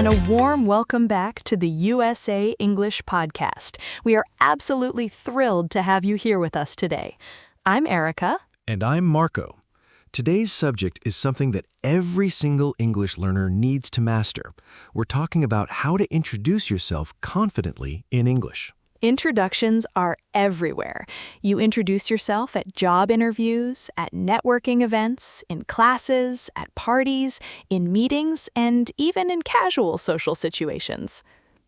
and a warm welcome back to the USA English Podcast. We are absolutely thrilled to have you here with us today. I'm Erica. And I'm Marco. Today's subject is something that every single English learner needs to master. We're talking about how to introduce yourself confidently in English. Introductions are everywhere. You introduce yourself at job interviews, at networking events, in classes, at parties, in meetings, and even in casual social situations.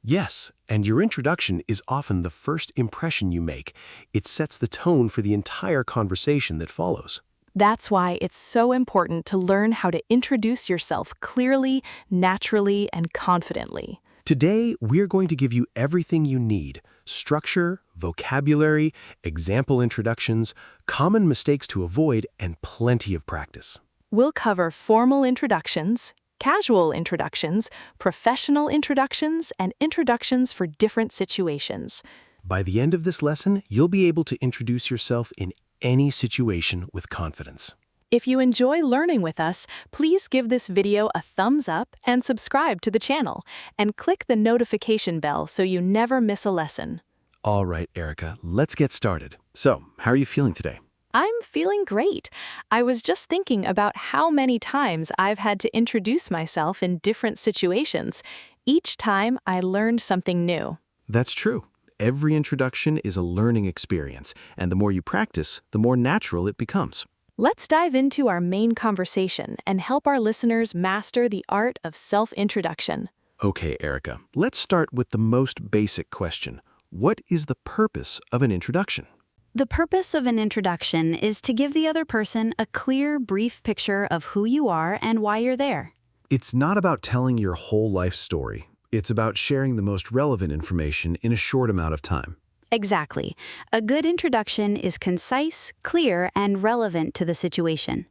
Yes, and your introduction is often the first impression you make. It sets the tone for the entire conversation that follows. That's why it's so important to learn how to introduce yourself clearly, naturally, and confidently. Today, we're going to give you everything you need: structure, vocabulary, example introductions, common mistakes to avoid, and plenty of practice. We'll cover formal introductions, casual introductions, professional introductions, and introductions for different situations. By the end of this lesson, you'll be able to introduce yourself in any situation with confidence. If you enjoy learning with us, please give this video a thumbs up and subscribe to the channel, and click the notification bell so you never miss a lesson. All right, Erica, let's get started. So, how are you feeling today? I'm feeling great. I was just thinking about how many times I've had to introduce myself in different situations. Each time I learned something new. That's true. Every introduction is a learning experience, and the more you practice, the more natural it becomes. Let's dive into our main conversation and help our listeners master the art of self-introduction. Okay, Erica, let's start with the most basic question. What is the purpose of an introduction? The purpose of an introduction is to give the other person a clear, brief picture of who you are and why you're there. It's not about telling your whole life story. It's about sharing the most relevant information in a short amount of time. Exactly. A good introduction is concise, clear, and relevant to the situation.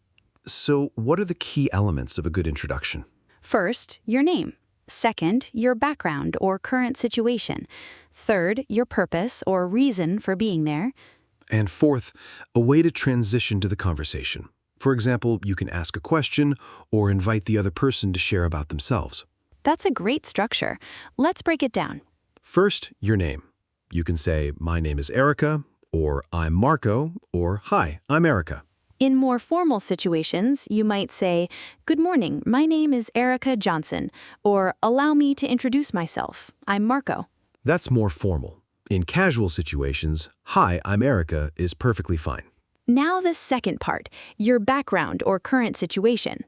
So, what are the key elements of a good introduction? First, your name. Second, your background or current situation. Third, your purpose or reason for being there. And fourth, a way to transition to the conversation. For example, you can ask a question or invite the other person to share about themselves. That's a great structure. Let's break it down. First, your name. You can say, "My name is Erica," or "I'm Marco," or "Hi, I'm Erica." In more formal situations, you might say, "Good morning, my name is Erica Johnson," or "Allow me to introduce myself, I'm Marco." That's more formal. In casual situations, "Hi, I'm Erica" is perfectly fine. Now the second part, your background or current situation.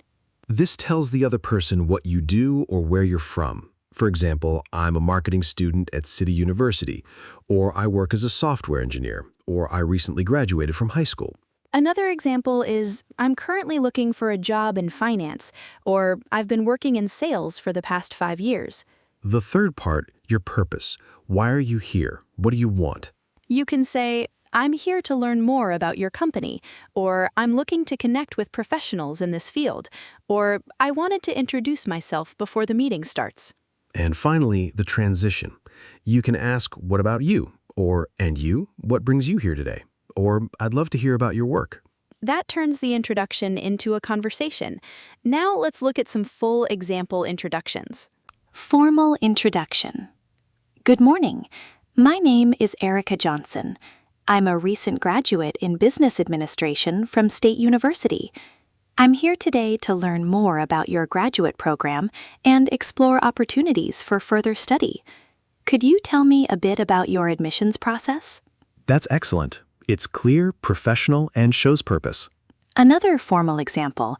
This tells the other person what you do or where you're from. For example, "I'm a marketing student at City University," or "I work as a software engineer," or "I recently graduated from high school." Another example is, "I'm currently looking for a job in finance," or "I've been working in sales for the past 5 years." The third part, your purpose. Why are you here? What do you want? You can say, "I'm here to learn more about your company," or "I'm looking to connect with professionals in this field," or "I wanted to introduce myself before the meeting starts." And finally, the transition. You can ask, "What about you?" Or, "And you? What brings you here today?" Or, "I'd love to hear about your work." That turns the introduction into a conversation. Now let's look at some full example introductions. Formal introduction. Good morning. My name is Erica Johnson. I'm a recent graduate in business administration from State University. I'm here today to learn more about your graduate program and explore opportunities for further study. Could you tell me a bit about your admissions process? That's excellent. It's clear, professional, and shows purpose. Another formal example.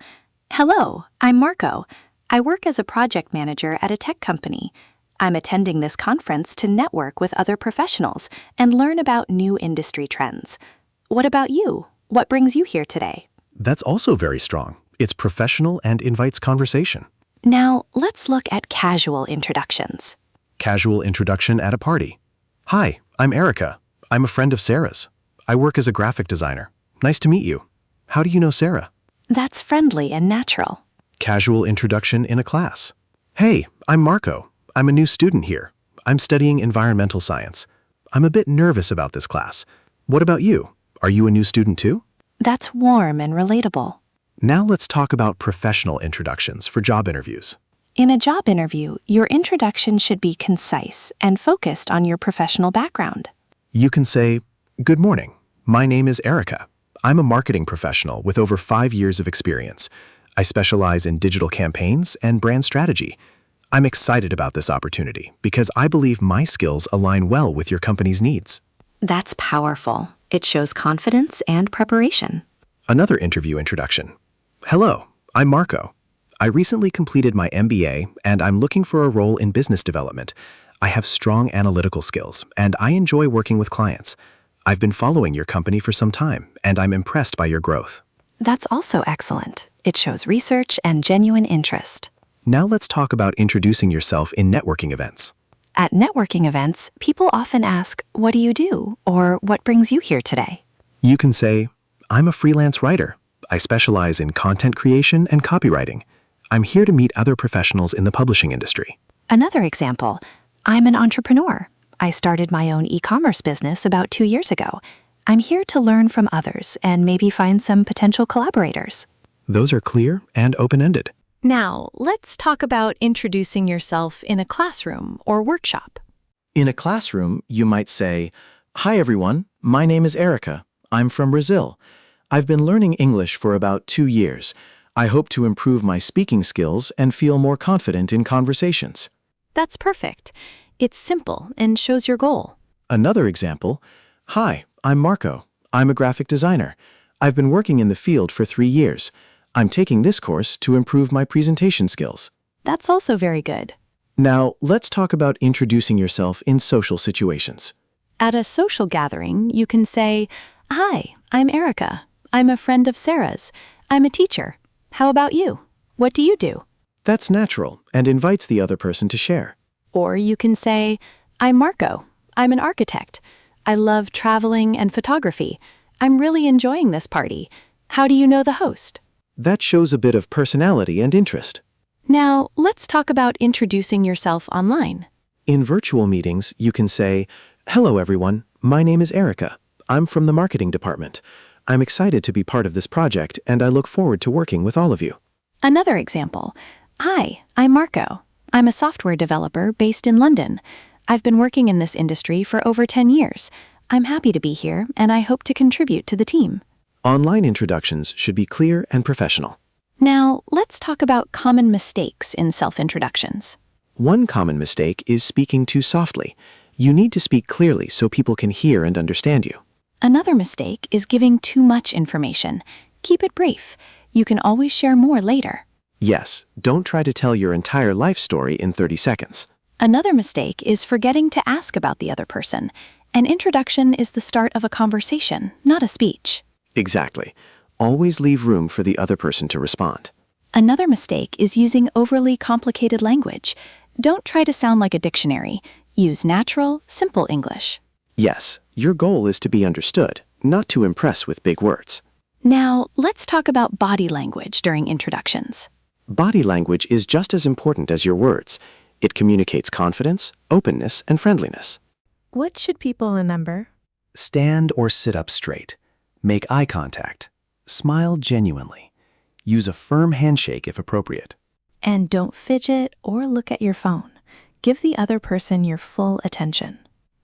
Hello, I'm Marco. I work as a project manager at a tech company. I'm attending this conference to network with other professionals and learn about new industry trends. What about you? What brings you here today? That's also very strong. It's professional and invites conversation. Now, let's look at casual introductions. Casual introduction at a party. "Hi, I'm Erica. I'm a friend of Sarah's. I work as a graphic designer. Nice to meet you. How do you know Sarah?" That's friendly and natural. Casual introduction in a class. "Hey, I'm Marco. I'm a new student here. I'm studying environmental science. I'm a bit nervous about this class. What about you? Are you a new student too?" That's warm and relatable. Now let's talk about professional introductions for job interviews. In a job interview, your introduction should be concise and focused on your professional background. You can say, "Good morning. My name is Erica. I'm a marketing professional with over 5 years of experience. I specialize in digital campaigns and brand strategy. I'm excited about this opportunity because I believe my skills align well with your company's needs." That's powerful. It shows confidence and preparation. Another interview introduction. "Hello, I'm Marco. I recently completed my MBA and I'm looking for a role in business development. I have strong analytical skills and I enjoy working with clients. I've been following your company for some time and I'm impressed by your growth." That's also excellent. It shows research and genuine interest. Now let's talk about introducing yourself in networking events. At networking events, people often ask, "What do you do?" or "What brings you here today?" You can say, "I'm a freelance writer. I specialize in content creation and copywriting. I'm here to meet other professionals in the publishing industry." Another example, "I'm an entrepreneur. I started my own e-commerce business about 2 years ago. I'm here to learn from others and maybe find some potential collaborators." Those are clear and open-ended. Now, let's talk about introducing yourself in a classroom or workshop. In a classroom, you might say, "Hi everyone, my name is Erica. I'm from Brazil. I've been learning English for about 2 years. I hope to improve my speaking skills and feel more confident in conversations." That's perfect. It's simple and shows your goal. Another example, "Hi, I'm Marco. I'm a graphic designer. I've been working in the field for 3 years. I'm taking this course to improve my presentation skills." That's also very good. Now, let's talk about introducing yourself in social situations. At a social gathering, you can say, "Hi, I'm Erica. I'm a friend of Sarah's. I'm a teacher. How about you? What do you do?" That's natural and invites the other person to share. Or you can say, "I'm Marco. I'm an architect. I love traveling and photography. I'm really enjoying this party. How do you know the host?" That shows a bit of personality and interest. Now, let's talk about introducing yourself online. In virtual meetings, you can say, "Hello everyone, my name is Erica. I'm from the marketing department. I'm excited to be part of this project and I look forward to working with all of you." Another example, "Hi, I'm Marco. I'm a software developer based in London. I've been working in this industry for over 10 years. I'm happy to be here and I hope to contribute to the team." Online introductions should be clear and professional. Now, let's talk about common mistakes in self-introductions. One common mistake is speaking too softly. You need to speak clearly so people can hear and understand you. Another mistake is giving too much information. Keep it brief. You can always share more later. Yes, don't try to tell your entire life story in 30 seconds. Another mistake is forgetting to ask about the other person. An introduction is the start of a conversation, not a speech. Exactly. Always leave room for the other person to respond. Another mistake is using overly complicated language. Don't try to sound like a dictionary. Use natural, simple English. Yes, your goal is to be understood, not to impress with big words. Now, let's talk about body language during introductions. Body language is just as important as your words. It communicates confidence, openness, and friendliness. What should people remember? Stand or sit up straight. Make eye contact. Smile genuinely. Use a firm handshake if appropriate. And don't fidget or look at your phone. Give the other person your full attention.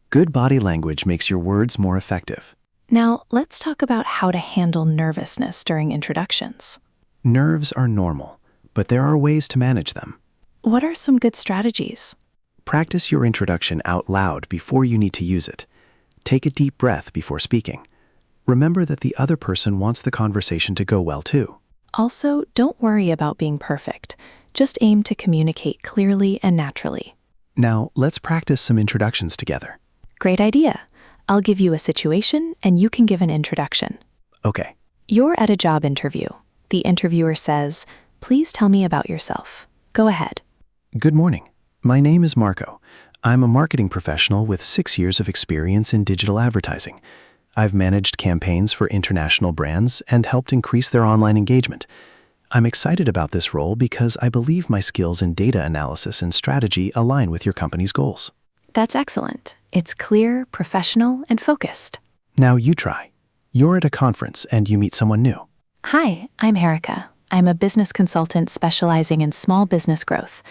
Good body language makes your words more effective. Now, let's talk about how to handle nervousness during introductions. Nerves are normal, but there are ways to manage them. What are some good strategies? Practice your introduction out loud before you need to use it. Take a deep breath before speaking. Remember that the other person wants the conversation to go well too. Also, don't worry about being perfect. Just aim to communicate clearly and naturally. Now, let's practice some introductions together. Great idea. I'll give you a situation and you can give an introduction. Okay. You're at a job interview. The interviewer says, "Please tell me about yourself." Go ahead. Good morning. My name is Marco. I'm a marketing professional with 6 years of experience in digital advertising. I've managed campaigns for international brands and helped increase their online engagement. I'm excited about this role because I believe my skills in data analysis and strategy align with your company's goals. That's excellent. It's clear, professional, and focused. Now you try. You're at a conference and you meet someone new. Hi, I'm Erica. I'm a business consultant specializing in small business growth.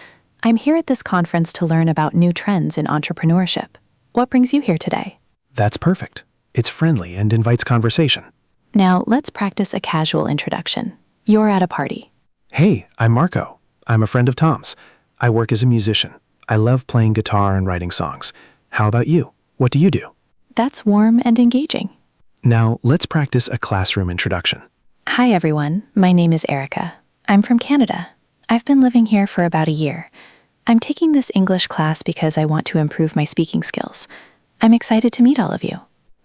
I'm here at this conference to learn about new trends in entrepreneurship. What brings you here today? That's perfect. It's friendly and invites conversation. Now, let's practice a casual introduction. You're at a party. Hey, I'm Marco. I'm a friend of Tom's. I work as a musician. I love playing guitar and writing songs. How about you? What do you do? That's warm and engaging. Now, let's practice a classroom introduction. Hi, everyone. My name is Erica. I'm from Canada. I've been living here for about a year. I'm taking this English class because I want to improve my speaking skills. I'm excited to meet all of you.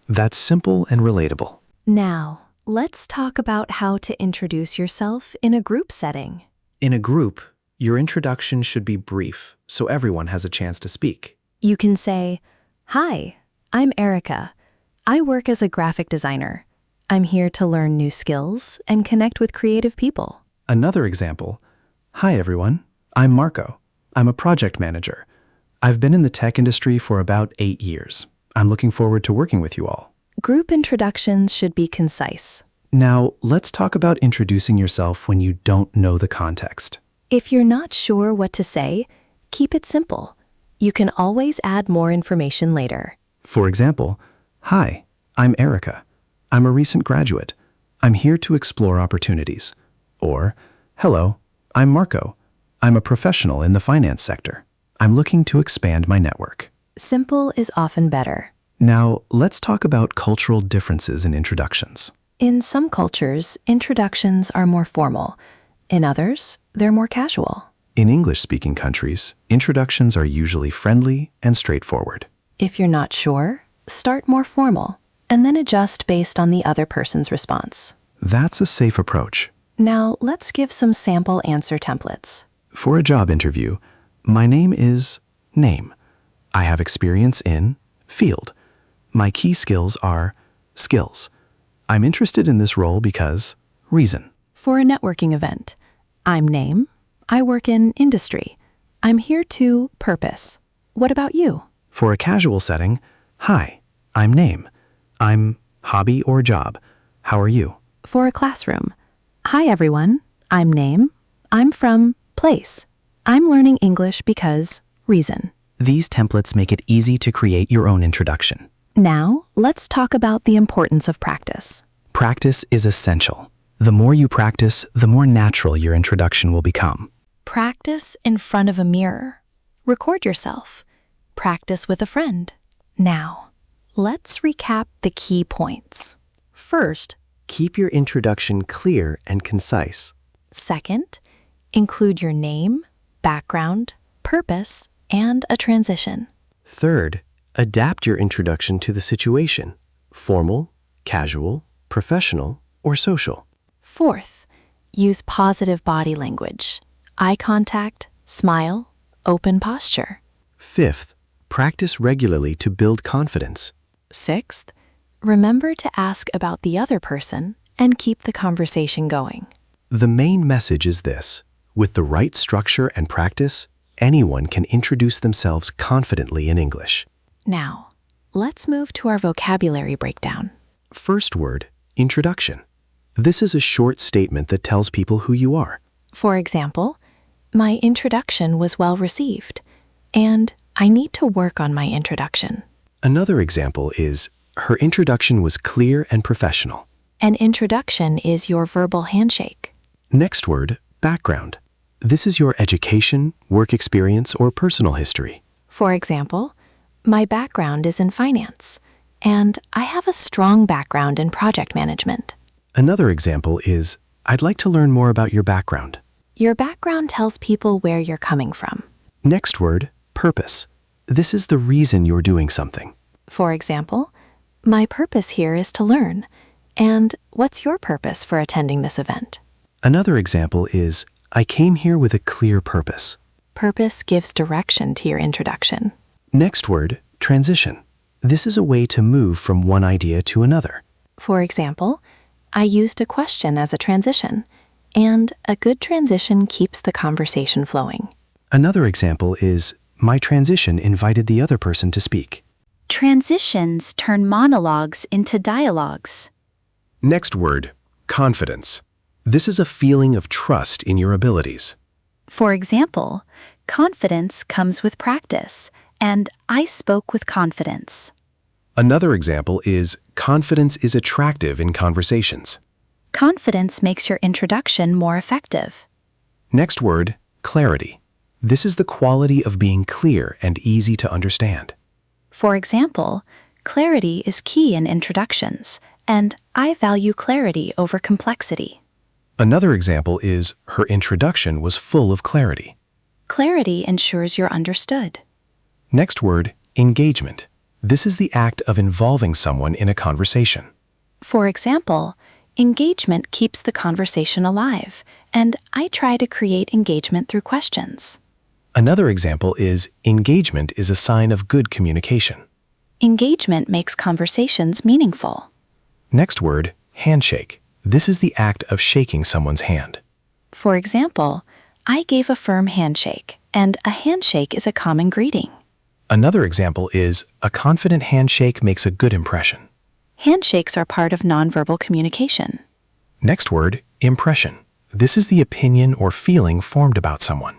That's simple and relatable. Now, let's talk about how to introduce yourself in a group setting. In a group, your introduction should be brief so everyone has a chance to speak. You can say, "Hi, I'm Erica. I work as a graphic designer. I'm here to learn new skills and connect with creative people." Another example, hi everyone, I'm Marco. I'm a project manager. I've been in the tech industry for about 8 years. I'm looking forward to working with you all. Group introductions should be concise. Now, let's talk about introducing yourself when you don't know the context. If you're not sure what to say, keep it simple. You can always add more information later. For example, hi, I'm Erica. I'm a recent graduate. I'm here to explore opportunities. Or, hello, I'm Marco. I'm a professional in the finance sector. I'm looking to expand my network. Simple is often better. Now, let's talk about cultural differences in introductions. In some cultures, introductions are more formal. In others, they're more casual. In English-speaking countries, introductions are usually friendly and straightforward. If you're not sure, start more formal, and then adjust based on the other person's response. That's a safe approach. Now, let's give some sample answer templates. For a job interview, my name is name. I have experience in field. My key skills are skills. I'm interested in this role because reason. For a networking event, I'm name. I work in industry. I'm here to purpose. What about you? For a casual setting, hi, I'm name. I'm hobby or job. How are you? For a classroom, hi everyone. I'm name. I'm from place. I'm learning English because reason. These templates make it easy to create your own introduction. Now, let's talk about the importance of practice. Practice is essential. The more you practice, the more natural your introduction will become. Practice in front of a mirror. Record yourself. Practice with a friend. Now, let's recap the key points. First, keep your introduction clear and concise. Second, include your name, background, purpose, and a transition. Third, adapt your introduction to the situation: formal, casual, professional, or social. Fourth, use positive body language, eye contact, smile, open posture. Fifth, practice regularly to build confidence. Sixth, remember to ask about the other person and keep the conversation going. The main message is this: with the right structure and practice, anyone can introduce themselves confidently in English. Now, let's move to our vocabulary breakdown. First word, introduction. This is a short statement that tells people who you are. For example, my introduction was well received, and I need to work on my introduction. Another example is, her introduction was clear and professional. An introduction is your verbal handshake. Next word, background. This is your education, work experience, or personal history. For example, my background is in finance, and I have a strong background in project management. Another example is, I'd like to learn more about your background. Your background tells people where you're coming from. Next word, purpose. This is the reason you're doing something. For example, my purpose here is to learn. And what's your purpose for attending this event? Another example is, I came here with a clear purpose. Purpose gives direction to your introduction. Next word, transition. This is a way to move from one idea to another. For example, I used a question as a transition, and a good transition keeps the conversation flowing. Another example is, my transition invited the other person to speak. Transitions turn monologues into dialogues. Next word, confidence. This is a feeling of trust in your abilities. For example, confidence comes with practice, and I spoke with confidence. Another example is confidence is attractive in conversations. Confidence makes your introduction more effective. Next word, clarity. This is the quality of being clear and easy to understand. For example, clarity is key in introductions, and I value clarity over complexity. Another example is her introduction was full of clarity. Clarity ensures you're understood. Next word, engagement. This is the act of involving someone in a conversation. For example, engagement keeps the conversation alive, and I try to create engagement through questions. Another example is engagement is a sign of good communication. Engagement makes conversations meaningful. Next word, handshake. This is the act of shaking someone's hand. For example, I gave a firm handshake, and a handshake is a common greeting. Another example is a confident handshake makes a good impression. Handshakes are part of nonverbal communication. Next word, impression. This is the opinion or feeling formed about someone.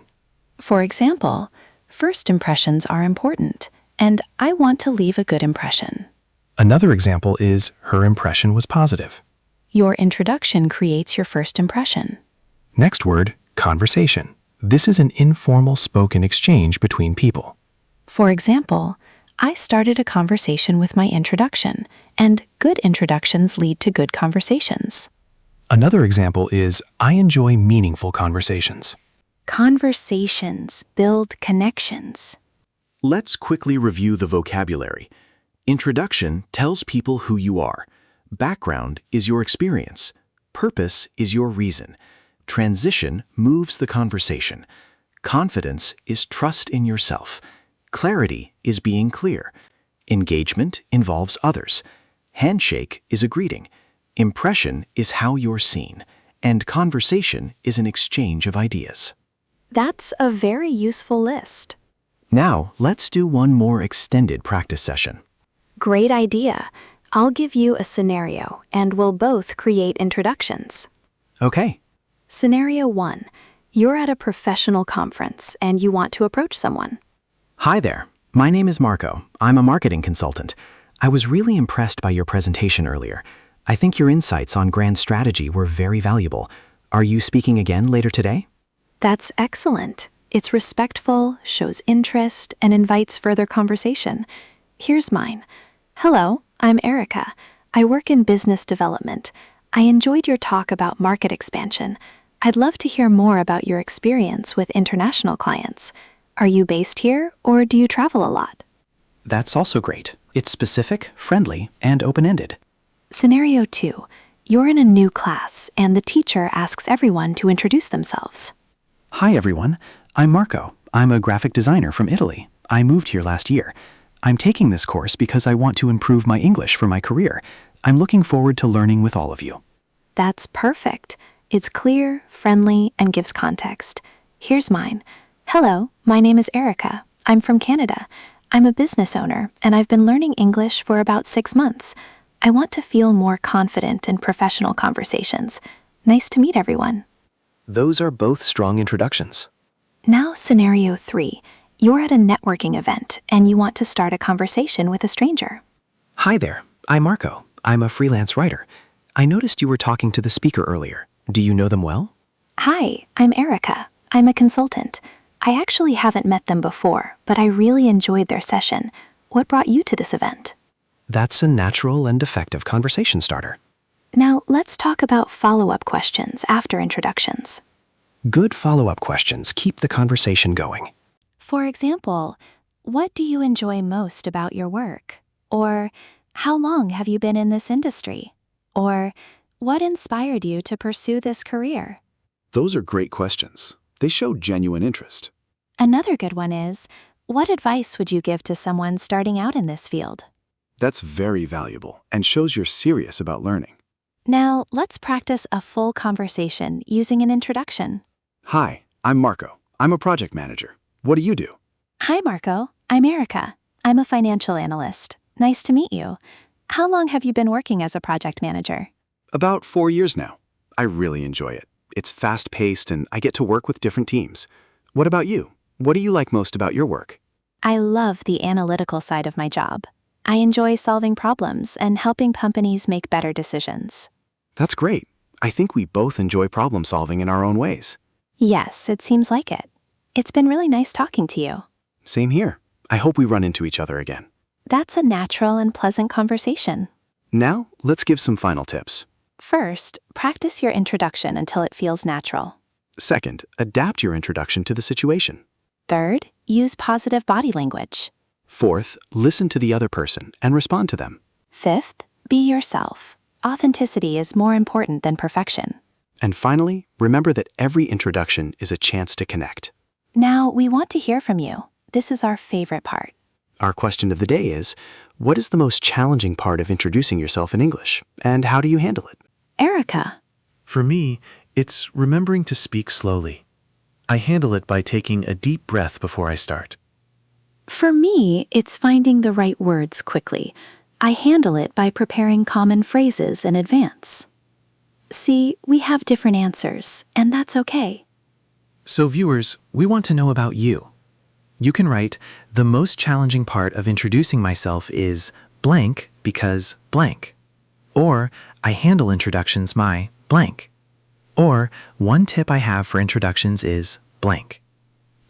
For example, first impressions are important, and I want to leave a good impression. Another example is her impression was positive. Your introduction creates your first impression. Next word, conversation. This is an informal spoken exchange between people. For example, I started a conversation with my introduction, and good introductions lead to good conversations. Another example is I enjoy meaningful conversations. Conversations build connections. Let's quickly review the vocabulary. Introduction tells people who you are. Background is your experience. Purpose is your reason. Transition moves the conversation. Confidence is trust in yourself. Clarity is being clear. Engagement involves others. Handshake is a greeting. Impression is how you're seen. And conversation is an exchange of ideas. That's a very useful list. Now, let's do one more extended practice session. Great idea. I'll give you a scenario, and we'll both create introductions. Okay. Scenario 1. You're at a professional conference, and you want to approach someone. Hi there. My name is Marco. I'm a marketing consultant. I was really impressed by your presentation earlier. I think your insights on grand strategy were very valuable. Are you speaking again later today? That's excellent. It's respectful, shows interest, and invites further conversation. Here's mine. Hello, I'm Erica. I work in business development. I enjoyed your talk about market expansion. I'd love to hear more about your experience with international clients. Are you based here, or do you travel a lot? That's also great. It's specific, friendly, and open-ended. Scenario 2. You're in a new class, and the teacher asks everyone to introduce themselves. Hi everyone. I'm Marco. I'm a graphic designer from Italy. I moved here last year. I'm taking this course because I want to improve my English for my career. I'm looking forward to learning with all of you. That's perfect. It's clear, friendly, and gives context. Here's mine. Hello, my name is Erica. I'm from Canada. I'm a business owner, and I've been learning English for about 6 months. I want to feel more confident in professional conversations. Nice to meet everyone. Those are both strong introductions. Now, scenario 3. You're at a networking event, and you want to start a conversation with a stranger. Hi there. I'm Marco. I'm a freelance writer. I noticed you were talking to the speaker earlier. Do you know them well? Hi, I'm Erica. I'm a consultant. I actually haven't met them before, but I really enjoyed their session. What brought you to this event? That's a natural and effective conversation starter. Now, let's talk about follow-up questions after introductions. Good follow-up questions keep the conversation going. For example, what do you enjoy most about your work? Or, how long have you been in this industry? Or, what inspired you to pursue this career? Those are great questions. They show genuine interest. Another good one is, what advice would you give to someone starting out in this field? That's very valuable and shows you're serious about learning. Now, let's practice a full conversation using an introduction. Hi, I'm Marco. I'm a project manager. What do you do? Hi, Marco. I'm Erica. I'm a financial analyst. Nice to meet you. How long have you been working as a project manager? About 4 years now. I really enjoy it. It's fast-paced and I get to work with different teams. What about you? What do you like most about your work? I love the analytical side of my job. I enjoy solving problems and helping companies make better decisions. That's great. I think we both enjoy problem solving in our own ways. Yes, it seems like it. It's been really nice talking to you. Same here. I hope we run into each other again. That's a natural and pleasant conversation. Now, let's give some final tips. First, practice your introduction until it feels natural. Second, adapt your introduction to the situation. Third, use positive body language. Fourth, listen to the other person and respond to them. Fifth, be yourself. Authenticity is more important than perfection. And finally, remember that every introduction is a chance to connect. Now, we want to hear from you. This is our favorite part. Our question of the day is, what is the most challenging part of introducing yourself in English, and how do you handle it? Erica. For me, it's remembering to speak slowly. I handle it by taking a deep breath before I start. For me, it's finding the right words quickly. I handle it by preparing common phrases in advance. See, we have different answers, and that's okay. So viewers, we want to know about you. You can write, the most challenging part of introducing myself is blank because blank. Or, I handle introductions my blank. Or, one tip I have for introductions is blank.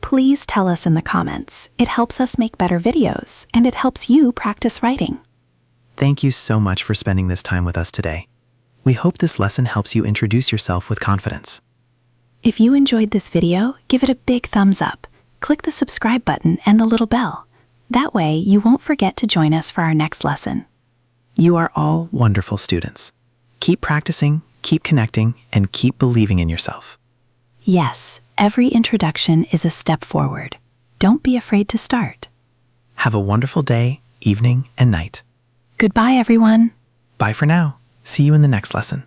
Please tell us in the comments. It helps us make better videos, and it helps you practice writing. Thank you so much for spending this time with us today. We hope this lesson helps you introduce yourself with confidence. If you enjoyed this video, give it a big thumbs up. Click the subscribe button and the little bell. That way, you won't forget to join us for our next lesson. You are all wonderful students. Keep practicing, keep connecting, and keep believing in yourself. Yes, every introduction is a step forward. Don't be afraid to start. Have a wonderful day, evening, and night. Goodbye, everyone. Bye for now. See you in the next lesson.